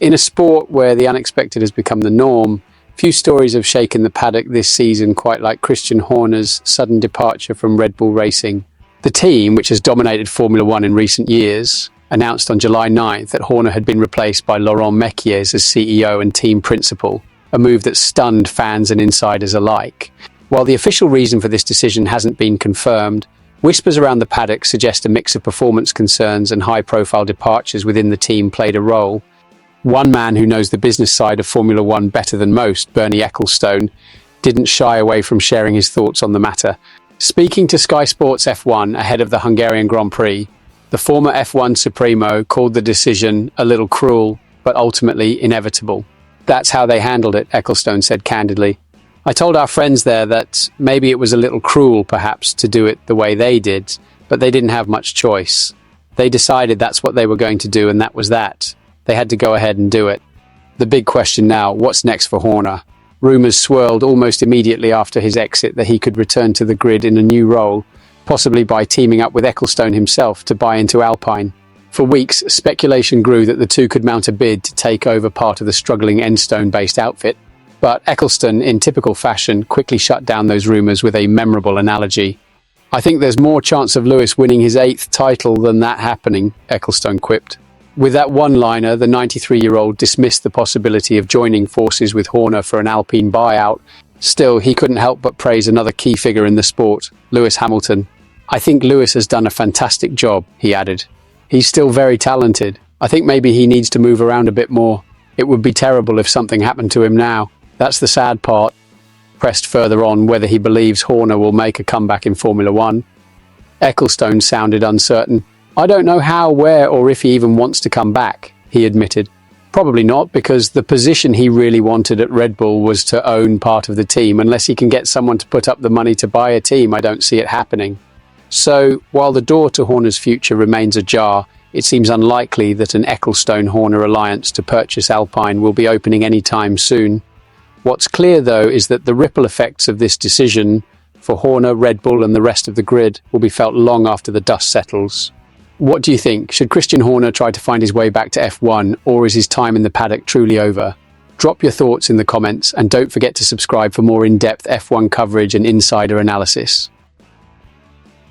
In a sport where the unexpected has become the norm, few stories have shaken the paddock this season quite like Christian Horner's sudden departure from Red Bull Racing. The team, which has dominated Formula One in recent years, announced on July 9th that Horner had been replaced by Laurent Mekies as CEO and team principal, a move that stunned fans and insiders alike. While the official reason for this decision hasn't been confirmed, whispers around the paddock suggest a mix of performance concerns and high-profile departures within the team played a role. One man who knows the business side of Formula One better than most, Bernie Ecclestone, didn't shy away from sharing his thoughts on the matter. Speaking to Sky Sports F1 ahead of the Hungarian Grand Prix, the former F1 Supremo called the decision a little cruel, but ultimately inevitable. That's how they handled it, Ecclestone said candidly. I told our friends there that maybe it was a little cruel, perhaps, to do it the way they did, but they didn't have much choice. They decided that's what they were going to do, and that was that. They had to go ahead and do it. The big question now, what's next for Horner? Rumours swirled almost immediately after his exit that he could return to the grid in a new role, possibly by teaming up with Ecclestone himself to buy into Alpine. For weeks, speculation grew that the two could mount a bid to take over part of the struggling Ecclestone-based outfit. But Ecclestone, in typical fashion, quickly shut down those rumours with a memorable analogy. I think there's more chance of Lewis winning his 8th title than that happening, Ecclestone quipped. With that one-liner, the 93-year-old dismissed the possibility of joining forces with Horner for an Alpine buyout. Still, he couldn't help but praise another key figure in the sport, Lewis Hamilton. I think Lewis has done a fantastic job, he added. He's still very talented. I think maybe he needs to move around a bit more. It would be terrible if something happened to him now. That's the sad part. Pressed further on whether he believes Horner will make a comeback in Formula One. Ecclestone sounded uncertain. I don't know how, where, or if he even wants to come back, he admitted. Probably not, because the position he really wanted at Red Bull was to own part of the team. Unless he can get someone to put up the money to buy a team, I don't see it happening. So, while the door to Horner's future remains ajar, it seems unlikely that an Ecclestone-Horner alliance to purchase Alpine will be opening anytime soon. What's clear, though, is that the ripple effects of this decision for Horner, Red Bull and the rest of the grid will be felt long after the dust settles. What do you think? Should Christian Horner try to find his way back to F1, or is his time in the paddock truly over? Drop your thoughts in the comments, and don't forget to subscribe for more in-depth F1 coverage and insider analysis.